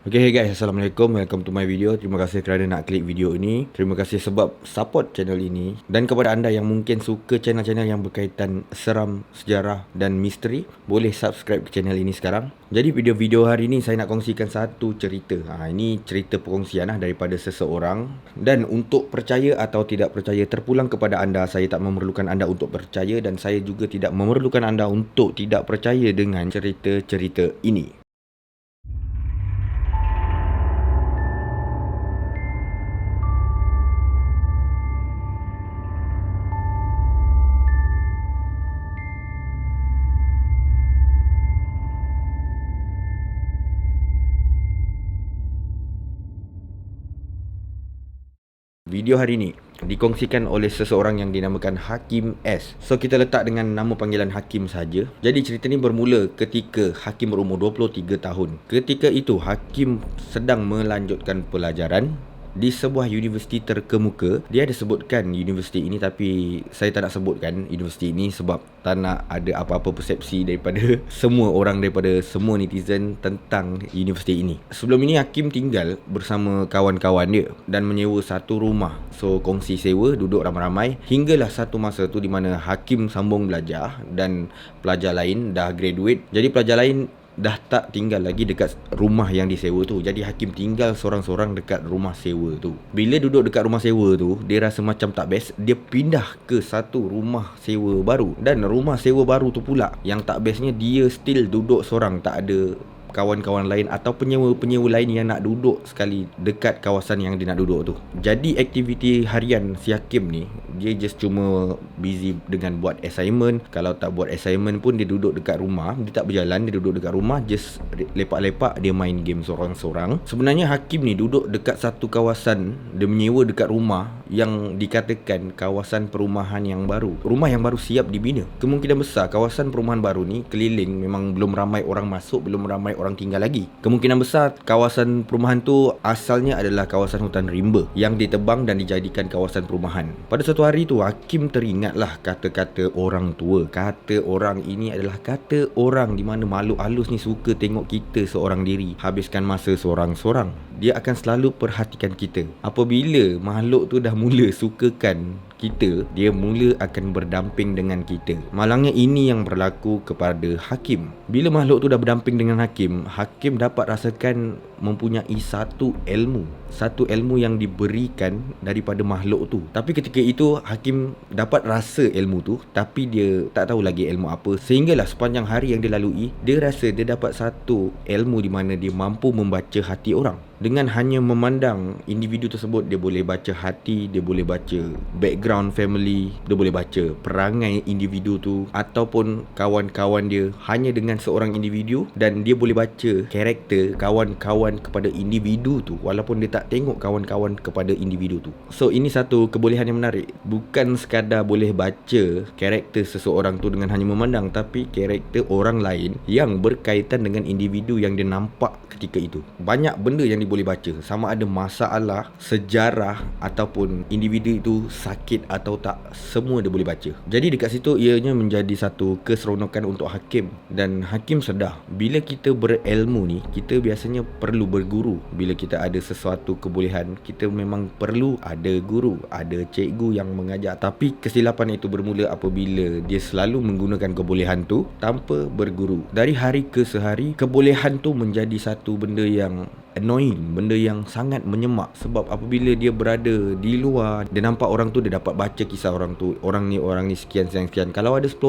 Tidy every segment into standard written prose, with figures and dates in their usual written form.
Okay, hey guys, Assalamualaikum. Welcome to my video. Terima kasih kerana nak klik video ini. Terima kasih sebab support channel ini. Dan kepada anda yang mungkin suka channel-channel yang berkaitan seram, sejarah dan misteri, boleh subscribe ke channel ini sekarang. Jadi video-video hari ini saya nak kongsikan satu cerita. Ini cerita perkongsian daripada seseorang. Dan untuk percaya atau tidak percaya terpulang kepada anda. Saya tak memerlukan anda untuk percaya dan saya juga tidak memerlukan anda untuk tidak percaya dengan cerita-cerita ini. Video hari ini dikongsikan oleh seseorang yang dinamakan Hakim S. So kita letak dengan nama panggilan Hakim saja. Jadi cerita ni bermula ketika Hakim berumur 23 tahun. Ketika itu Hakim sedang melanjutkan pelajaran di sebuah universiti terkemuka. Dia ada sebutkan universiti ini, tapi saya tak nak sebutkan universiti ini sebab tak nak ada apa-apa persepsi daripada semua orang, daripada semua netizen tentang universiti ini. Sebelum ini Hakim tinggal bersama kawan-kawan dia dan menyewa satu rumah. So kongsi sewa, duduk ramai-ramai. Hinggalah satu masa tu di mana Hakim sambung belajar dan pelajar lain dah graduate. Jadi pelajar lain dah tak tinggal lagi dekat rumah yang disewa tu. Jadi Hakim tinggal sorang-sorang dekat rumah sewa tu. Bila duduk dekat rumah sewa tu, dia rasa macam tak best. Dia pindah ke satu rumah sewa baru. Dan rumah sewa baru tu pula yang tak bestnya, dia still duduk sorang. Tak ada kawan-kawan lain atau penyewa-penyewa lain yang nak duduk sekali dekat kawasan yang dia nak duduk tu. Jadi aktiviti harian si Hakim ni, dia just cuma busy dengan buat assignment. Kalau tak buat assignment pun dia duduk dekat rumah. Dia tak berjalan, dia duduk dekat rumah, just lepak-lepak, dia main game sorang-sorang. Sebenarnya Hakim ni duduk dekat satu kawasan, dia menyewa dekat rumah yang dikatakan kawasan perumahan yang baru. Rumah yang baru siap dibina. Kemungkinan besar kawasan perumahan baru ni keliling, memang belum ramai orang masuk, belum ramai orang tinggal lagi. Kemungkinan besar kawasan perumahan tu asalnya adalah kawasan hutan rimba yang ditebang dan dijadikan kawasan perumahan. Pada satu hari tu Hakim teringatlah kata-kata orang tua. Kata orang ini adalah kata orang di mana makhluk halus ni suka tengok kita seorang diri, habiskan masa seorang-seorang. Dia akan selalu perhatikan kita. Apabila makhluk tu dah mula sukakan kita, dia mula akan berdamping dengan kita. Malangnya ini yang berlaku kepada Hakim. Bila makhluk tu dah berdamping dengan Hakim, Hakim dapat rasakan mempunyai satu ilmu yang diberikan daripada makhluk tu. Tapi ketika itu Hakim dapat rasa ilmu tu, tapi dia tak tahu lagi ilmu apa. Sehinggalah sepanjang hari yang dia lalui, dia rasa dia dapat satu ilmu di mana dia mampu membaca hati orang. Dengan hanya memandang individu tersebut, dia boleh baca hati, dia boleh baca background family, dia boleh baca perangai individu tu ataupun kawan-kawan dia hanya dengan seorang individu. Dan dia boleh baca karakter kawan-kawan kepada individu tu walaupun dia tak tengok kawan-kawan kepada individu tu. So ini satu kebolehan yang menarik. Bukan sekadar boleh baca karakter seseorang tu dengan hanya memandang, tapi karakter orang lain yang berkaitan dengan individu yang dia nampak ketika itu. Banyak benda yang boleh baca, sama ada masalah, sejarah ataupun individu itu sakit atau tak, semua dia boleh baca. Jadi dekat situ ianya menjadi satu keseronokan untuk Hakim. Dan Hakim sedar bila kita berilmu ni, kita biasanya perlu berguru. Bila kita ada sesuatu kebolehan, kita memang perlu ada guru, ada cikgu yang mengajar. Tapi kesilapan itu bermula apabila dia selalu menggunakan kebolehan tu tanpa berguru. Dari hari ke sehari, kebolehan tu menjadi satu benda yang annoying, benda yang sangat menyemak. Sebab apabila dia berada di luar, dia nampak orang tu, dia dapat baca kisah orang tu. Orang ni sekian. Kalau ada 10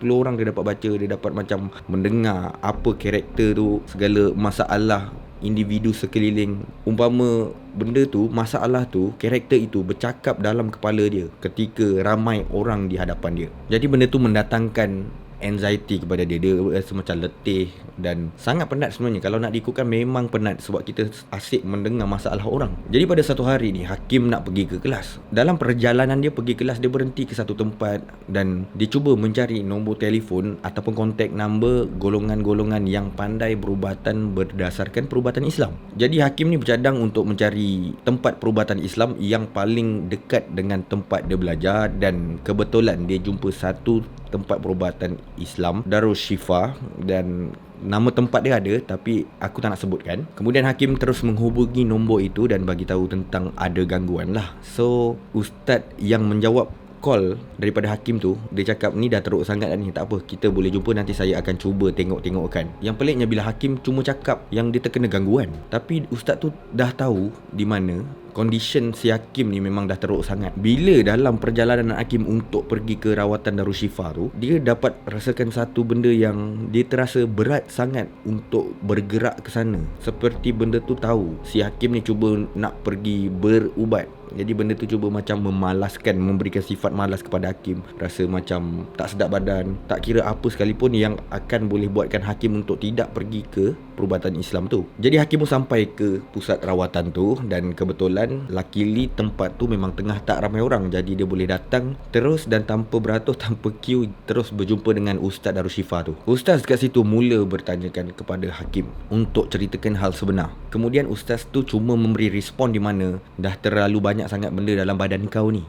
orang dia dapat baca. Dia dapat macam mendengar apa karakter tu, segala masalah individu sekeliling. Umpama benda tu, masalah tu, karakter itu bercakap dalam kepala dia ketika ramai orang di hadapan dia. Jadi benda tu mendatangkan anxiety kepada dia. Dia rasa macam letih dan sangat penat sebenarnya. Kalau nak diikutkan memang penat sebab kita asyik mendengar masalah orang. Jadi pada satu hari ni Hakim nak pergi ke kelas. Dalam perjalanan dia pergi kelas, dia berhenti ke satu tempat dan dia cuba mencari nombor telefon ataupun kontak number golongan-golongan yang pandai berubatan berdasarkan perubatan Islam. Jadi Hakim ni bercadang untuk mencari tempat perubatan Islam yang paling dekat dengan tempat dia belajar. Dan kebetulan dia jumpa satu tempat perubatan Islam, Darus Shifa, dan Nama tempat dia ada tapi aku tak nak sebutkan. Kemudian hakim terus menghubungi nombor itu dan bagi tahu tentang ada gangguan lah. So ustaz yang menjawab call daripada hakim tu, dia cakap ni dah teruk sangat dah ni, tak apa, kita boleh jumpa, nanti saya akan cuba tengok-tengokkan. Yang peliknya bila hakim cuma cakap yang dia terkena gangguan, tapi ustaz tu dah tahu di mana condition si hakim ni memang dah teruk sangat. Bila dalam perjalanan hakim untuk pergi ke rawatan Darul Shifa tu, dia dapat rasakan satu benda yang dia terasa berat sangat untuk bergerak ke sana. Seperti benda tu tahu si hakim ni cuba nak pergi berubat. Jadi benda tu cuba macam memalaskan, memberikan sifat malas kepada hakim. Rasa macam tak sedap badan, tak kira apa sekalipun yang akan boleh buatkan hakim untuk tidak pergi ke perubatan Islam tu. Jadi hakim pun sampai ke pusat rawatan tu, dan kebetulan luckily tempat tu memang tengah tak ramai orang. Jadi dia boleh datang terus dan tanpa beratur, tanpa queue, terus berjumpa dengan Ustaz Darul Shifa tu. Ustaz kat situ mula bertanyakan kepada hakim untuk ceritakan hal sebenar. Kemudian ustaz tu cuma memberi respon di mana dah terlalu banyak sangat benda dalam badan kau ni.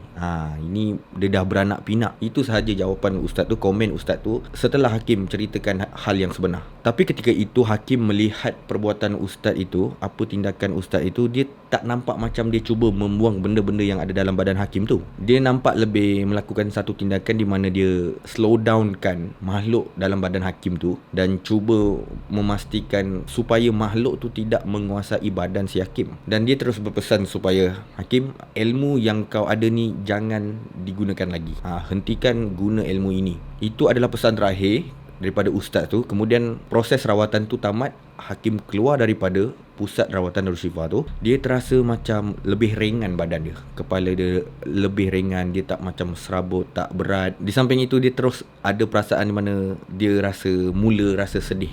Ini dia dah beranak pinak. Itu sahaja jawapan ustaz tu, komen ustaz tu setelah hakim ceritakan hal yang sebenar. Tapi ketika itu hakim melihat perbuatan ustaz itu, apa tindakan ustaz itu, dia tak nampak macam dia cuba membuang benda-benda yang ada dalam badan hakim tu. Dia nampak lebih melakukan satu tindakan di mana dia slow downkan makhluk dalam badan hakim tu dan cuba memastikan supaya makhluk tu tidak menguasai badan si hakim. Dan dia terus berpesan supaya hakim, ilmu yang kau ada ni jangan digunakan lagi. Hentikan guna ilmu ini. Itu adalah pesan terakhir daripada ustaz tu. Kemudian proses rawatan tu tamat, hakim keluar daripada pusat rawatan Darul Shifa tu. Dia terasa macam lebih ringan badan dia, kepala dia lebih ringan, dia tak macam serabut, tak berat. Di samping itu dia terus ada perasaan di mana dia mula rasa sedih.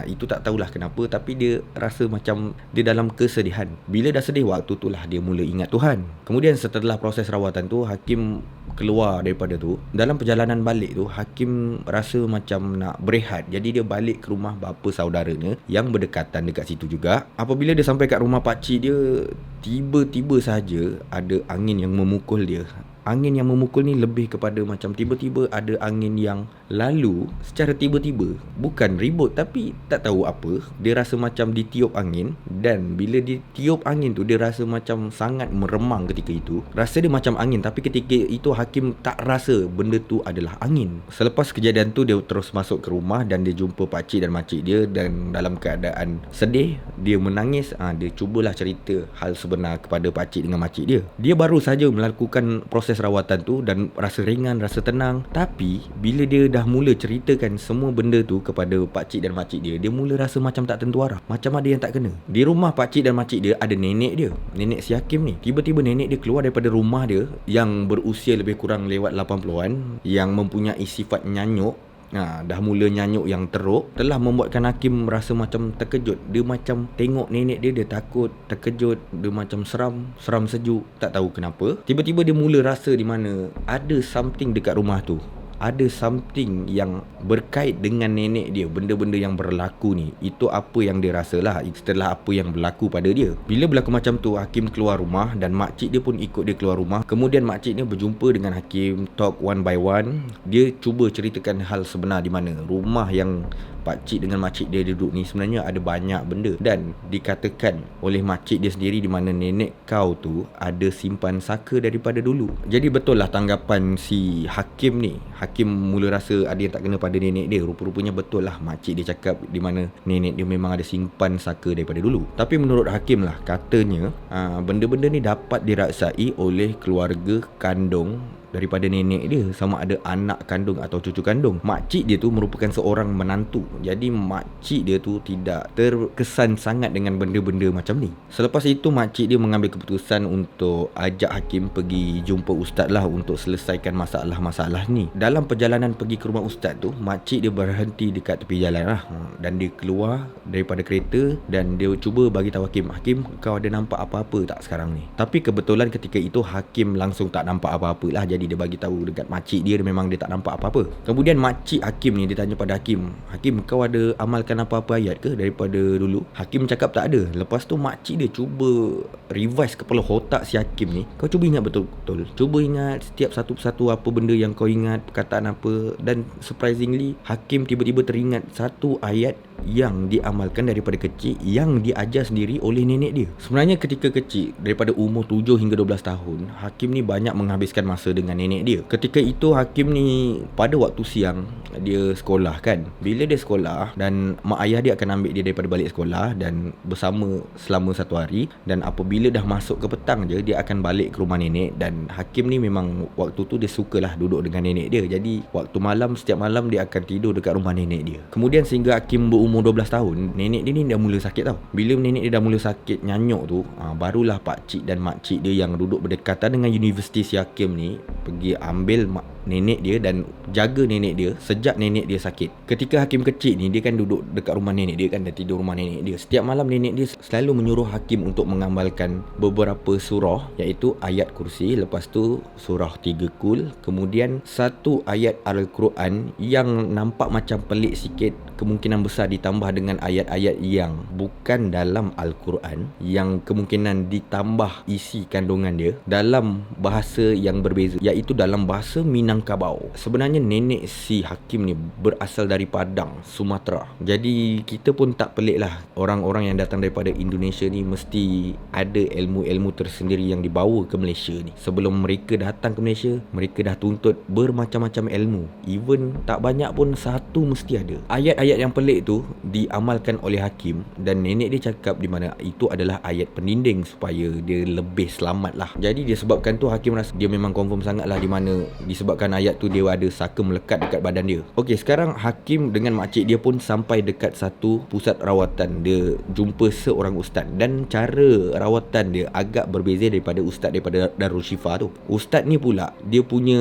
Itu tak tahulah kenapa, tapi dia rasa macam dia dalam kesedihan. Bila dah sedih, waktu tu lah dia mula ingat Tuhan. Kemudian setelah proses rawatan tu, hakim keluar daripada tu. Dalam perjalanan balik tu, hakim rasa macam nak berehat. Jadi dia balik ke rumah bapa saudaranya yang berdekatan dekat situ juga. Apabila dia sampai kat rumah pakcik dia, tiba-tiba saja ada angin yang memukul dia. Angin yang memukul ni lebih kepada macam tiba-tiba ada angin yang lalu secara tiba-tiba. Bukan ribut, tapi tak tahu apa, dia rasa macam ditiup angin. Dan bila ditiup angin tu, dia rasa macam sangat meremang ketika itu. Rasa dia macam angin, tapi ketika itu hakim tak rasa benda tu adalah angin. Selepas kejadian tu, dia terus masuk ke rumah dan dia jumpa pakcik dan makcik dia. Dan dalam keadaan sedih, dia menangis. Dia cubalah cerita hal sebenar kepada pakcik dengan makcik dia. Dia baru saja melakukan proses rawatan tu dan rasa ringan, rasa tenang. Tapi bila dia dah mula ceritakan semua benda tu kepada pakcik dan makcik dia, dia mula rasa macam tak tentu arah, macam ada yang tak kena. Di rumah pakcik dan makcik dia ada nenek dia, nenek si hakim ni. Tiba-tiba nenek dia keluar daripada rumah dia yang berusia lebih kurang lewat 80-an, yang mempunyai sifat nyanyuk. Dah mula nyanyuk yang teruk, telah membuatkan hakim rasa macam terkejut. Dia macam tengok nenek dia, dia takut, terkejut, dia macam seram sejuk, tak tahu kenapa. Tiba-tiba dia mula rasa di mana ada something dekat rumah tu. Ada something yang berkait dengan nenek dia, benda-benda yang berlaku ni. Itu apa yang dia rasalah setelah apa yang berlaku pada dia. Bila berlaku macam tu, hakim keluar rumah dan makcik dia pun ikut dia keluar rumah. Kemudian makcik dia berjumpa dengan hakim, talk one by one. Dia cuba ceritakan hal sebenar di mana rumah yang pakcik dengan makcik dia duduk ni sebenarnya ada banyak benda. Dan dikatakan oleh makcik dia sendiri di mana nenek kau tu ada simpan saka daripada dulu. Jadi betul lah tanggapan si hakim ni. Hakim mula rasa ada yang tak kena pada nenek dia. Rupa-rupanya betul lah makcik dia cakap di mana nenek dia memang ada simpan saka daripada dulu. Tapi menurut hakim lah, katanya benda-benda ni dapat diraksai oleh keluarga kandung daripada nenek dia, sama ada anak kandung atau cucu kandung. Makcik dia tu merupakan seorang menantu. Jadi makcik dia tu tidak terkesan sangat dengan benda-benda macam ni. Selepas itu makcik dia mengambil keputusan untuk ajak hakim pergi jumpa ustaz lah untuk selesaikan masalah-masalah ni. Dalam perjalanan pergi ke rumah ustaz tu, makcik dia berhenti dekat tepi jalan lah. Dan dia keluar daripada kereta dan dia cuba bagi tahu hakim, "Hakim, kau ada nampak apa-apa tak sekarang ni?" Tapi kebetulan ketika itu hakim langsung tak nampak apa-apa lah. Jadi Jadi dia bagi tahu dekat makcik dia memang dia tak nampak apa-apa. Kemudian makcik Hakim ni dia tanya pada Hakim, Hakim, kau ada amalkan apa-apa ayat ke daripada dulu? Hakim cakap tak ada. Lepas tu makcik dia cuba revise kepala otak si Hakim ni. Kau cuba ingat betul-betul, cuba ingat setiap satu persatu apa benda yang kau ingat, perkataan apa. Dan surprisingly Hakim tiba-tiba teringat satu ayat yang diamalkan daripada kecil, yang diajar sendiri oleh nenek dia. Sebenarnya ketika kecil, daripada umur 7 hingga 12 tahun, Hakim ni banyak menghabiskan masa dengan nenek dia. Ketika itu Hakim ni pada waktu siang dia sekolah kan. Bila dia sekolah dan mak ayah dia akan ambil dia daripada balik sekolah dan bersama selama satu hari. Dan apabila dah masuk ke petang je, dia akan balik ke rumah nenek. Dan Hakim ni memang waktu tu dia sukalah duduk dengan nenek dia. Jadi waktu malam, setiap malam dia akan tidur dekat rumah nenek dia. Kemudian sehingga Hakim berumur 12 tahun, nenek dia ni dah mula sakit tau. Bila nenek dia dah mula sakit nyanyuk tu, barulah pakcik dan makcik dia yang duduk berdekatan dengan universiti si Hakim ni pergi ambil nenek dia dan jaga nenek dia sejak nenek dia sakit. Ketika Hakim kecil ni, dia kan duduk dekat rumah nenek dia kan, dan tidur rumah nenek dia. Setiap malam nenek dia selalu menyuruh Hakim untuk mengamalkan beberapa surah, iaitu ayat kursi, lepas tu surah 3 kul, kemudian satu ayat Al-Quran yang nampak macam pelik sikit, kemungkinan besar ditambah dengan ayat-ayat yang bukan dalam Al-Quran, yang kemungkinan ditambah isi kandungan dia dalam bahasa yang berbeza, iaitu dalam bahasa Minangkabau. Sebenarnya nenek si Hakim ni berasal dari Padang, Sumatera. Jadi kita pun tak pelik lah, orang-orang yang datang daripada Indonesia ni mesti ada ilmu-ilmu tersendiri yang dibawa ke Malaysia ni. Sebelum mereka datang ke Malaysia, mereka dah tuntut bermacam-macam ilmu. Even tak banyak pun satu mesti ada. Ayat-ayat yang pelik tu diamalkan oleh Hakim, dan nenek dia cakap di mana itu adalah ayat pendinding supaya dia lebih selamat lah. Jadi disebabkan tu Hakim rasa dia memang confirm sangat lah, di mana disebabkan ayat tu dia ada saka melekat dekat badan dia. Okey, sekarang Hakim dengan makcik dia pun sampai dekat satu pusat rawatan. Dia jumpa seorang ustaz, dan cara rawatan dia agak berbeza daripada ustaz daripada Darul Shifa tu. Ustaz ni pula dia punya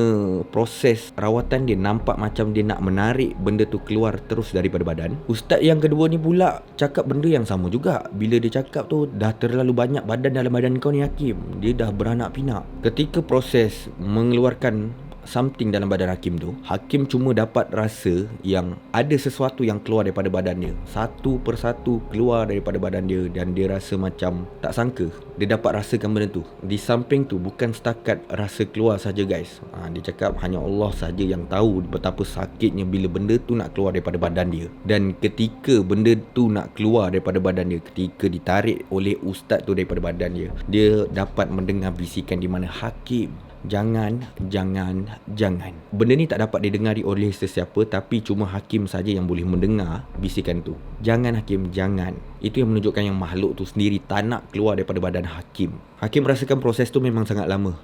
proses rawatan dia nampak macam dia nak menarik benda tu keluar terus daripada badan. Ustaz yang kedua ni pula cakap benda yang sama juga. Bila dia cakap tu, dah terlalu banyak badan dalam badan kau ni Hakim, dia dah beranak pinak. Ketika proses mengeluarkan something dalam badan Hakim tu, Hakim cuma dapat rasa yang ada sesuatu yang keluar daripada badan dia, satu persatu keluar daripada badan dia, dan dia rasa macam tak sangka dia dapat rasakan benda tu. Di samping tu bukan setakat rasa keluar saja guys. Dia cakap hanya Allah saja yang tahu betapa sakitnya bila benda tu nak keluar daripada badan dia. Dan ketika benda tu nak keluar daripada badan dia, ketika ditarik oleh ustaz tu daripada badan dia, dia dapat mendengar bisikan di mana, Hakim, jangan. Benda ni tak dapat didengari oleh sesiapa, tapi cuma Hakim saja yang boleh mendengar bisikan tu. Jangan Hakim, jangan. Itu yang menunjukkan yang makhluk tu sendiri tak nak keluar daripada badan Hakim. Hakim rasakan proses tu memang sangat lama.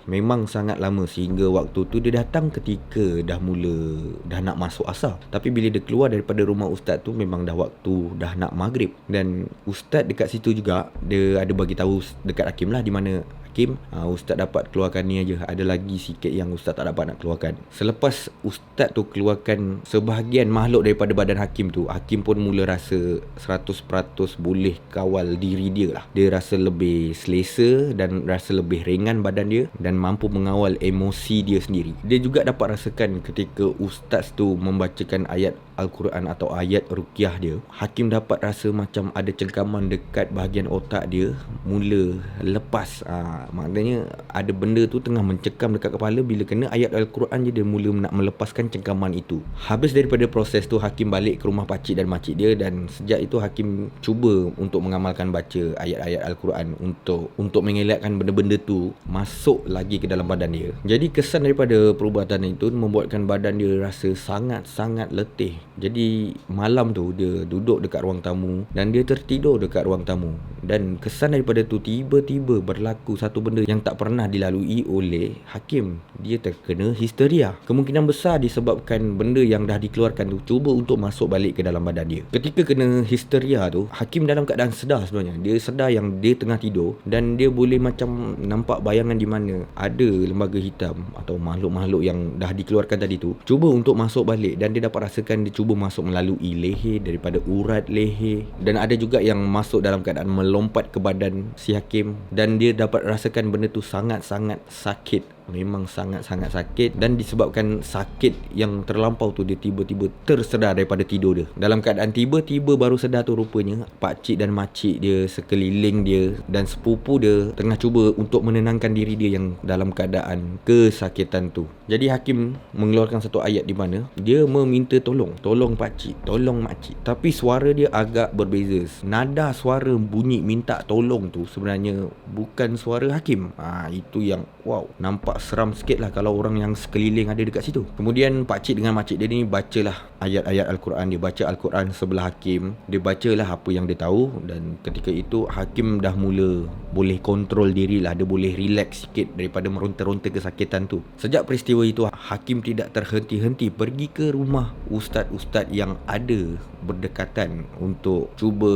Sehingga waktu tu dia datang ketika dah nak masuk asar. Tapi bila dia keluar daripada rumah ustaz tu, memang dah waktu dah nak maghrib. Dan ustaz dekat situ juga, dia ada bagi tahu dekat Hakim lah, di mana Hakim, ustaz dapat keluarkan ni aja, ada lagi sikit yang ustaz tak dapat nak keluarkan. Selepas ustaz tu keluarkan sebahagian makhluk daripada badan Hakim tu, Hakim pun mula rasa 100% boleh kawal diri dia lah. Dia rasa lebih selesa dan rasa lebih ringan badan dia, dan mampu mengawal emosi dia sendiri. Dia juga dapat rasakan ketika ustaz tu membacakan ayat Al-Quran atau ayat ruqyah dia, Hakim dapat rasa macam ada cengkaman dekat bahagian otak dia mula lepas. Maknanya ada benda tu tengah mencekam dekat kepala. Bila kena ayat Al-Quran je, dia mula nak melepaskan cengkaman itu. Habis daripada proses tu, Hakim balik ke rumah pakcik dan makcik dia, dan sejak itu Hakim cuba untuk mengamalkan baca ayat-ayat Al-Quran untuk mengelakkan benda-benda tu masuk lagi ke dalam badan dia. Jadi kesan daripada perubatan itu membuatkan badan dia rasa sangat-sangat letih. Jadi malam tu dia duduk dekat ruang tamu dan dia tertidur dekat ruang tamu. Dan kesan daripada tu, tiba-tiba berlaku satu benda yang tak pernah dilalui oleh Hakim. Dia terkena histeria. Kemungkinan besar disebabkan benda yang dah dikeluarkan tu cuba untuk masuk balik ke dalam badan dia. Ketika kena histeria tu, Hakim dalam keadaan sedar sebenarnya. Dia sedar yang dia tengah tidur, dan dia boleh macam nampak bayangan di mana ada lembaga hitam atau makhluk-makhluk yang dah dikeluarkan tadi tu cuba untuk masuk balik. Dan dia dapat rasakan dia cuba masuk melalui leher, daripada urat leher, dan ada juga yang masuk dalam keadaan melompat ke badan si Hakim. Dan dia dapat rasakan benda tu sangat-sangat sakit. Memang sangat-sangat sakit, dan disebabkan sakit yang terlampau tu, dia tiba-tiba tersedar daripada tidur dia. Dalam keadaan tiba-tiba baru sedar tu, rupanya pakcik dan makcik dia, sekeliling dia dan sepupu dia tengah cuba untuk menenangkan diri dia yang dalam keadaan kesakitan tu. Jadi hakim mengeluarkan satu ayat di mana dia meminta tolong pakcik, tolong makcik, tapi suara dia agak berbeza. Nada suara bunyi minta tolong tu sebenarnya bukan suara hakim. Itu yang wow, nampak seram sikit lah kalau orang yang sekeliling ada dekat situ. Kemudian pakcik dengan makcik dia ni bacalah ayat-ayat Al-Quran. Dia baca Al-Quran sebelah hakim. Dia bacalah apa yang dia tahu, dan ketika itu hakim dah mula boleh kontrol diri lah. Dia boleh relax sikit daripada meronta-ronta kesakitan tu. Sejak peristiwa itu, hakim tidak terhenti-henti pergi ke rumah ustaz-ustaz yang ada berdekatan untuk cuba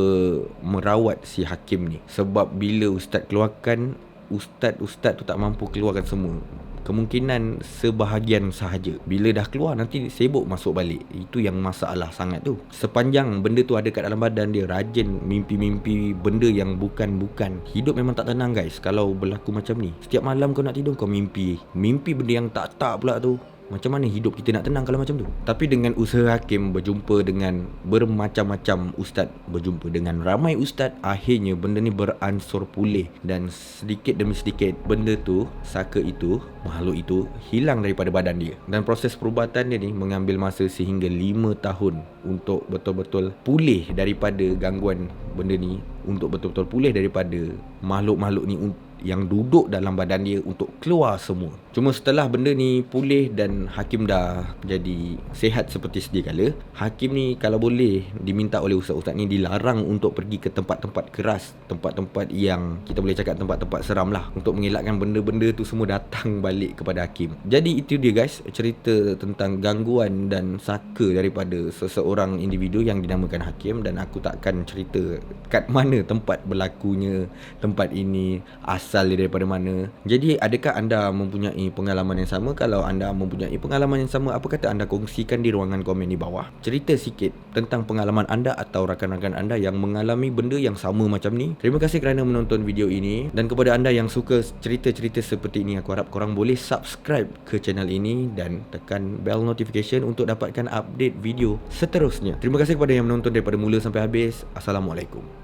merawat si hakim ni. Sebab bila ustaz keluarkan, ustaz-ustaz tu tak mampu keluarkan semua. Kemungkinan sebahagian sahaja. Bila dah keluar, nanti sibuk masuk balik. Itu yang masalah sangat tu. Sepanjang benda tu ada kat dalam badan dia, rajin mimpi-mimpi benda yang bukan-bukan. Hidup memang tak tenang guys kalau berlaku macam ni. Setiap malam kau nak tidur, kau mimpi benda yang tak-tak pula tu. Macam mana hidup kita nak tenang kalau macam tu? Tapi dengan usaha hakim berjumpa dengan bermacam-macam ustaz, berjumpa dengan ramai ustaz, akhirnya benda ni beransur pulih. Dan sedikit demi sedikit benda tu, saka itu, makhluk itu hilang daripada badan dia. Dan proses perubatan dia ni mengambil masa sehingga 5 tahun untuk betul-betul pulih daripada gangguan benda ni, untuk betul-betul pulih daripada makhluk-makhluk ni yang duduk dalam badan dia, untuk keluar semua. Cuma setelah benda ni pulih dan hakim dah jadi sihat seperti sedia kala, hakim ni kalau boleh diminta oleh ustaz-ustaz ni dilarang untuk pergi ke tempat-tempat keras, tempat-tempat yang kita boleh cakap tempat-tempat seram lah, untuk mengelakkan benda-benda tu semua datang balik kepada hakim. Jadi itu dia guys, cerita tentang gangguan dan saka daripada seseorang individu yang dinamakan hakim. Dan aku takkan cerita kat mana tempat berlakunya, tempat ini asal dia daripada mana. Jadi adakah anda mempunyai pengalaman yang sama? Kalau anda mempunyai pengalaman yang sama, apa kata anda kongsikan di ruangan komen di bawah. Cerita sikit tentang pengalaman anda atau rakan-rakan anda yang mengalami benda yang sama macam ni. Terima kasih kerana menonton video ini. Dan kepada anda yang suka cerita-cerita seperti ini, aku harap korang boleh subscribe ke channel ini dan tekan bell notification untuk dapatkan update video seterusnya. Terima kasih kepada yang menonton daripada mula sampai habis. Assalamualaikum.